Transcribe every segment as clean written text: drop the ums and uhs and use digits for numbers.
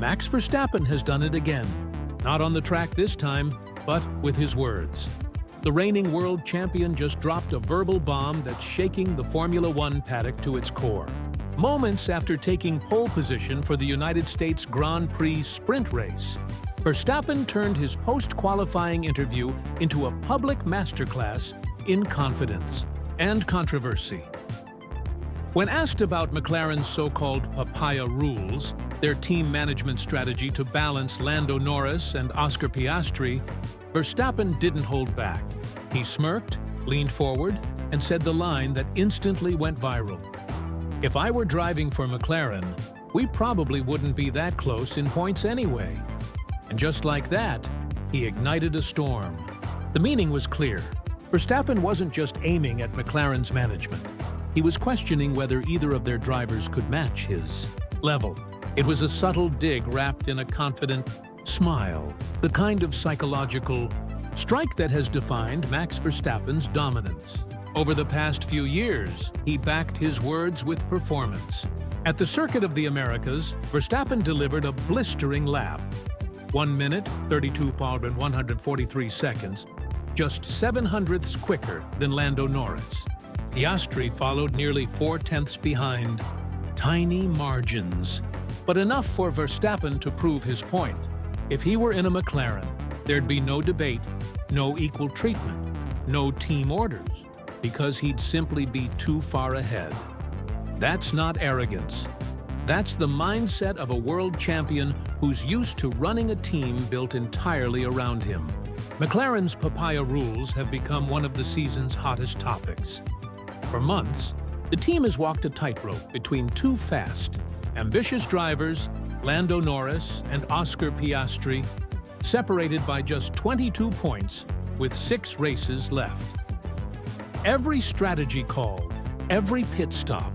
Max Verstappen has done it again. Not on the track this time, but with his words. The reigning world champion just dropped a verbal bomb that's shaking the Formula One paddock to its core. Moments after taking pole position for the United States Grand Prix sprint race, Verstappen turned his post-qualifying interview into a public masterclass in confidence and controversy. When asked about McLaren's so-called Papaya Rules, their team management strategy to balance Lando Norris and Oscar Piastri, Verstappen didn't hold back. He smirked, leaned forward, and said the line that instantly went viral. "If I were driving for McLaren, we probably wouldn't be that close in points anyway." And just like that, he ignited a storm. The meaning was clear. Verstappen wasn't just aiming at McLaren's management. He was questioning whether either of their drivers could match his level. It was a subtle dig wrapped in a confident smile, the kind of psychological strike that has defined Max Verstappen's dominance. Over the past few years, he backed his words with performance. At the Circuit of the Americas, Verstappen delivered a blistering lap. 1 minute, 32.143 seconds, just 0.07 quicker than Lando Norris. Piastri followed nearly 0.4 behind. Tiny margins, but enough for Verstappen to prove his point. If he were in a McLaren, there'd be no debate, no equal treatment, no team orders, because he'd simply be too far ahead. That's not arrogance. That's the mindset of a world champion who's used to running a team built entirely around him. McLaren's Papaya Rules have become one of the season's hottest topics. For months, the team has walked a tightrope between two fast, ambitious drivers, Lando Norris and Oscar Piastri, separated by just 22 points with 6 races left. Every strategy call, every pit stop,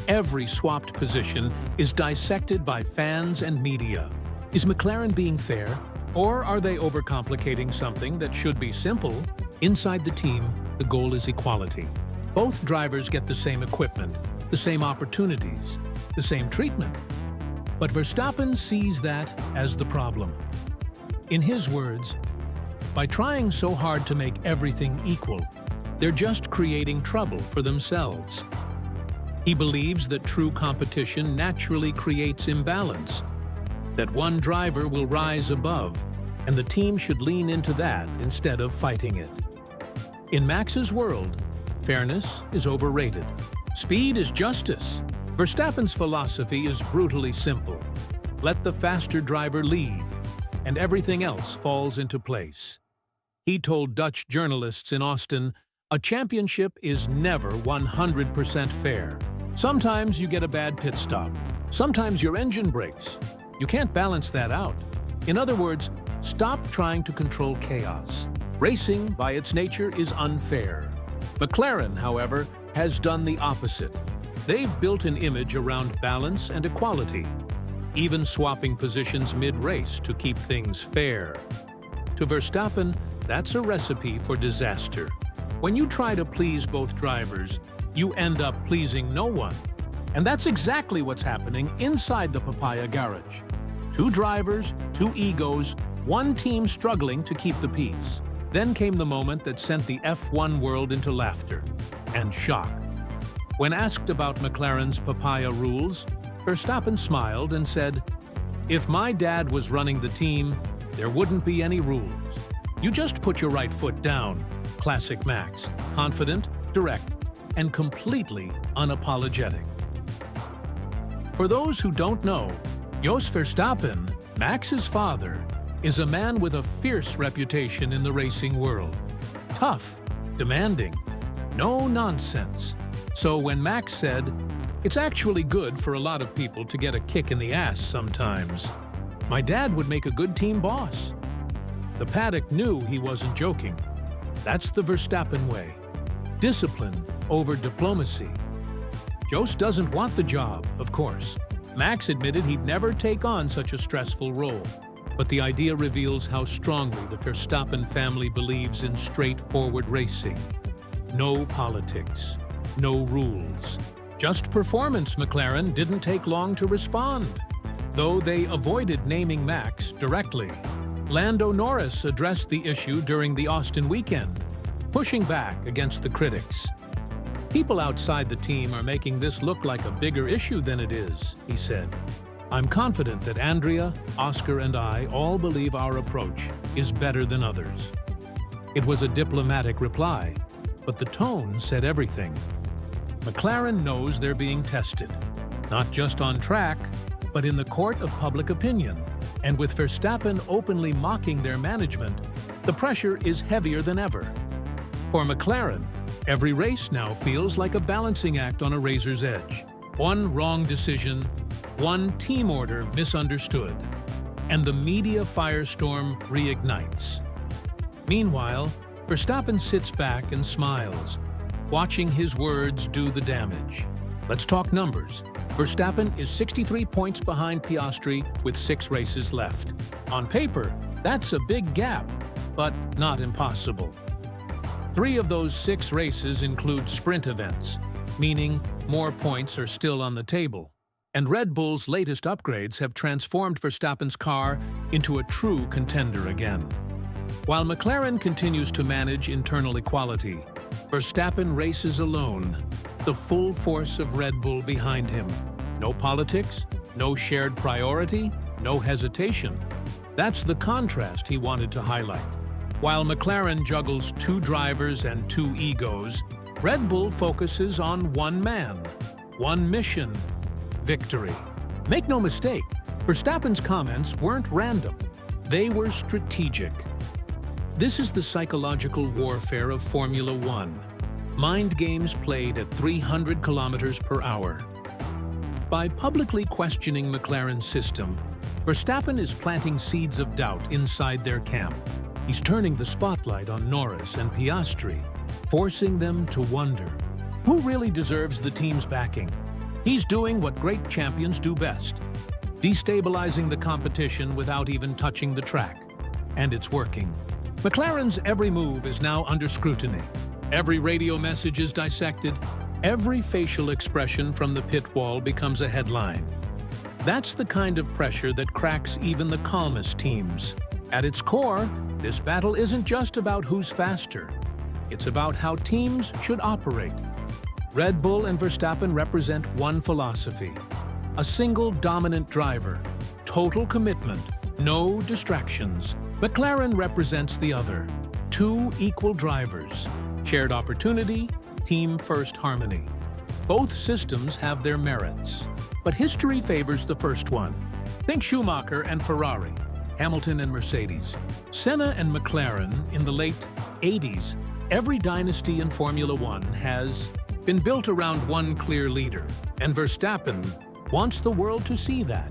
every swapped position is dissected by fans and media. Is McLaren being fair, or are they overcomplicating something that should be simple? Inside the team, the goal is equality. Both drivers get the same equipment, the same opportunities, the same treatment. But Verstappen sees that as the problem. In his words, by trying so hard to make everything equal, they're just creating trouble for themselves. He believes that true competition naturally creates imbalance, that one driver will rise above, and the team should lean into that instead of fighting it. In Max's world, fairness is overrated. Speed is justice. Verstappen's philosophy is brutally simple. Let the faster driver lead, and everything else falls into place. He told Dutch journalists in Austin, "A championship is never 100% fair. Sometimes you get a bad pit stop. Sometimes your engine breaks. You can't balance that out. In other words, stop trying to control chaos. Racing, by its nature, is unfair." McLaren, however, has done the opposite. They've built an image around balance and equality, even swapping positions mid-race to keep things fair. To Verstappen, that's a recipe for disaster. When you try to please both drivers, you end up pleasing no one. And that's exactly what's happening inside the Papaya garage. 2 drivers, 2 egos, 1 team struggling to keep the peace. Then came the moment that sent the F1 world into laughter and shock. When asked about McLaren's Papaya Rules, Verstappen smiled and said, "If my dad was running the team, there wouldn't be any rules. You just put your right foot down." Classic Max, confident, direct, and completely unapologetic. For those who don't know, Jos Verstappen, Max's father, is a man with a fierce reputation in the racing world. Tough, demanding, no nonsense. So when Max said, "It's actually good for a lot of people to get a kick in the ass sometimes. My dad would make a good team boss," the paddock knew he wasn't joking. That's the Verstappen way. Discipline over diplomacy. Jos doesn't want the job, of course. Max admitted he'd never take on such a stressful role. But the idea reveals how strongly the Verstappen family believes in straightforward racing. No politics, no rules. Just performance. McLaren didn't take long to respond. though they avoided naming Max directly. Lando Norris addressed the issue during the Austin weekend, pushing back against the critics. "People outside the team are making this look like a bigger issue than it is," he said. "I'm confident that Andrea, Oscar, and I all believe our approach is better than others." It was a diplomatic reply, but the tone said everything. McLaren knows they're being tested, not just on track, but in the court of public opinion. And with Verstappen openly mocking their management, the pressure is heavier than ever. For McLaren, every race now feels like a balancing act on a razor's edge. One wrong decision, one team order misunderstood, and the media firestorm reignites. Meanwhile, Verstappen sits back and smiles, watching his words do the damage. Let's talk numbers. Verstappen is 63 points behind Piastri with 6 races left. On paper, that's a big gap, but not impossible. 3 of those 6 races include sprint events, meaning more points are still on the table. And Red Bull's latest upgrades have transformed Verstappen's car into a true contender again. While McLaren continues to manage internal equality, Verstappen races alone, the full force of Red Bull behind him. No politics, no shared priority, no hesitation. That's the contrast he wanted to highlight. While McLaren juggles 2 drivers and 2 egos, Red Bull focuses on one man, one mission: victory. Make no mistake, Verstappen's comments weren't random. They were strategic. This is the psychological warfare of Formula One. Mind games played at 300 kilometers per hour. By publicly questioning McLaren's system, Verstappen is planting seeds of doubt inside their camp. He's turning the spotlight on Norris and Piastri, forcing them to wonder, who really deserves the team's backing? He's doing what great champions do best, destabilizing the competition without even touching the track. And it's working. McLaren's every move is now under scrutiny. Every radio message is dissected. Every facial expression from the pit wall becomes a headline. That's the kind of pressure that cracks even the calmest teams. At its core, this battle isn't just about who's faster. It's about how teams should operate. Red Bull and Verstappen represent one philosophy: a single dominant driver, total commitment, no distractions. McLaren represents the other: 2 equal drivers, shared opportunity, team-first harmony. Both systems have their merits, but history favors the first one. Think Schumacher and Ferrari, Hamilton and Mercedes, Senna and McLaren in the late 80s. Every dynasty in Formula One has been built around one clear leader, and Verstappen wants the world to see that.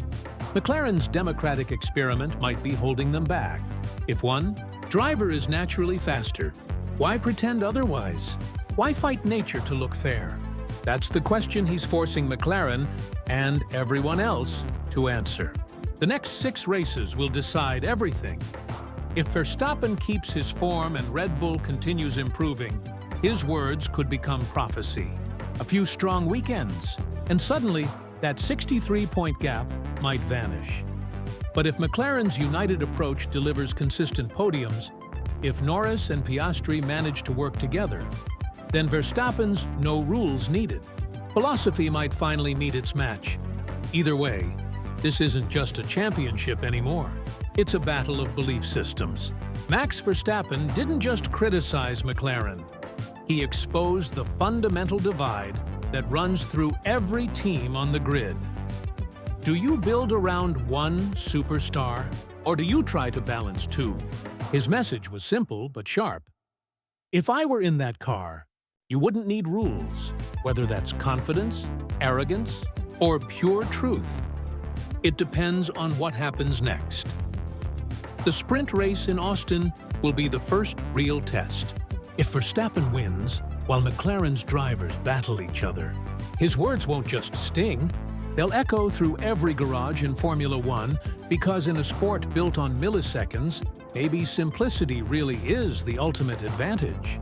McLaren's democratic experiment might be holding them back. If one driver is naturally faster, why pretend otherwise? Why fight nature to look fair? That's the question he's forcing McLaren and everyone else to answer. The next 6 races will decide everything. If Verstappen keeps his form and Red Bull continues improving, his words could become prophecy. A few strong weekends, and suddenly that 63-point gap might vanish. But if McLaren's united approach delivers consistent podiums, if Norris and Piastri manage to work together, then Verstappen's no rules needed philosophy might finally meet its match. Either way, this isn't just a championship anymore. It's a battle of belief systems. Max Verstappen didn't just criticize McLaren. He exposed the fundamental divide that runs through every team on the grid. Do you build around one superstar, or do you try to balance 2? His message was simple but sharp. If I were in that car, you wouldn't need rules, whether that's confidence, arrogance, or pure truth. It depends on what happens next. The sprint race in Austin will be the first real test. If Verstappen wins, while McLaren's drivers battle each other, his words won't just sting, they'll echo through every garage in Formula One, because in a sport built on milliseconds, maybe simplicity really is the ultimate advantage.